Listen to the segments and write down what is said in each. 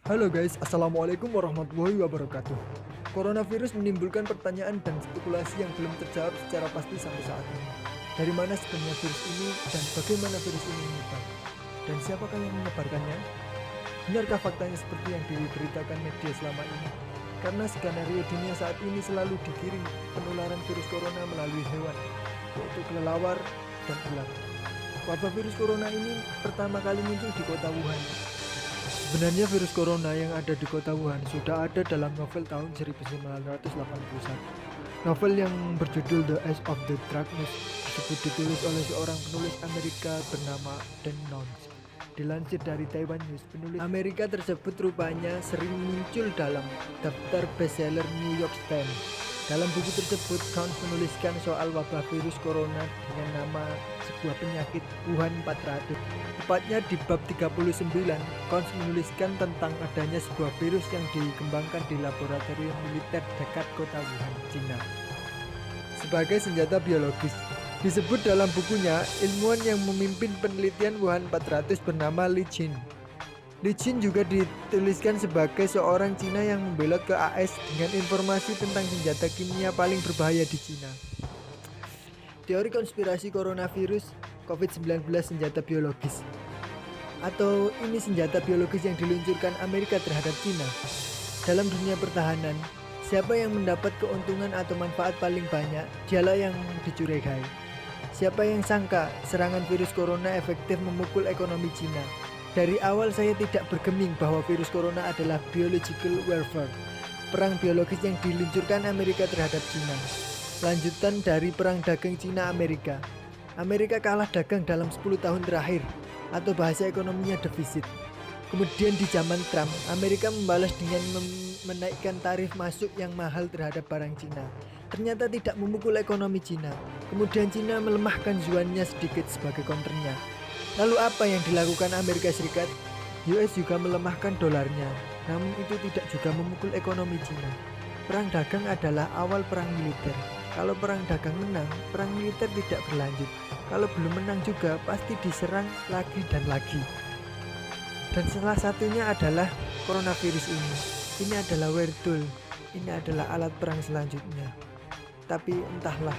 Halo guys, Assalamualaikum warahmatullahi wabarakatuh. Coronavirus menimbulkan pertanyaan dan spekulasi yang belum terjawab secara pasti sampai saat ini. Dari mana sebenarnya virus ini dan bagaimana virus ini menyebar? Dan siapakah yang menyebarkannya? Benarkah faktanya seperti yang diberitakan media selama ini? Karena skenario dunia saat ini selalu digiring penularan virus corona melalui hewan, yaitu kelelawar dan ular. Wabah virus corona ini pertama kali muncul di kota Wuhan. Sebenarnya virus corona yang ada di kota Wuhan sudah ada dalam novel tahun 1981. Novel yang berjudul The Age of the Darkness tersebut ditulis oleh seorang penulis Amerika bernama Dan Nons. Dilansir dari Taiwan News, penulis Amerika tersebut rupanya sering muncul dalam daftar bestseller New York Times. Dalam buku tersebut, Count menuliskan soal wabah virus corona dengan nama sebuah penyakit Wuhan 400. Tepatnya di bab 39, Count menuliskan tentang adanya sebuah virus yang dikembangkan di laboratorium militer dekat kota Wuhan, Cina, sebagai senjata biologis. Disebut dalam bukunya, ilmuwan yang memimpin penelitian Wuhan 400 bernama Li Jin. Li Jin juga dituliskan sebagai seorang Cina yang membelot ke AS dengan informasi tentang senjata kimia paling berbahaya di Cina. Teori konspirasi coronavirus COVID-19 senjata biologis, atau ini senjata biologis yang diluncurkan Amerika terhadap Cina. Dalam dunia pertahanan, siapa yang mendapat keuntungan atau manfaat paling banyak, dialah yang dicurigai. Siapa yang sangka serangan virus corona efektif memukul ekonomi Cina? Dari awal saya tidak bergeming bahwa virus corona adalah biological warfare, perang biologis yang diluncurkan Amerika terhadap Cina. Lanjutan dari perang dagang Cina-Amerika. Amerika kalah dagang dalam 10 tahun terakhir, atau bahasa ekonominya defisit. Kemudian di zaman Trump, Amerika membalas dengan menaikkan tarif masuk yang mahal terhadap barang Cina. Ternyata tidak memukul ekonomi Cina. Kemudian Cina melemahkan yuannya sedikit sebagai counternya. Lalu apa yang dilakukan Amerika Serikat? US juga melemahkan dolarnya, namun itu tidak juga memukul ekonomi Cina. Perang dagang adalah awal perang militer. Kalau perang dagang menang, perang militer tidak berlanjut. Kalau belum menang juga, pasti diserang lagi dan lagi. Dan salah satunya adalah coronavirus ini. Ini adalah war tool. Ini adalah alat perang selanjutnya. Tapi entahlah.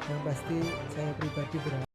Yang pasti saya pribadi berharap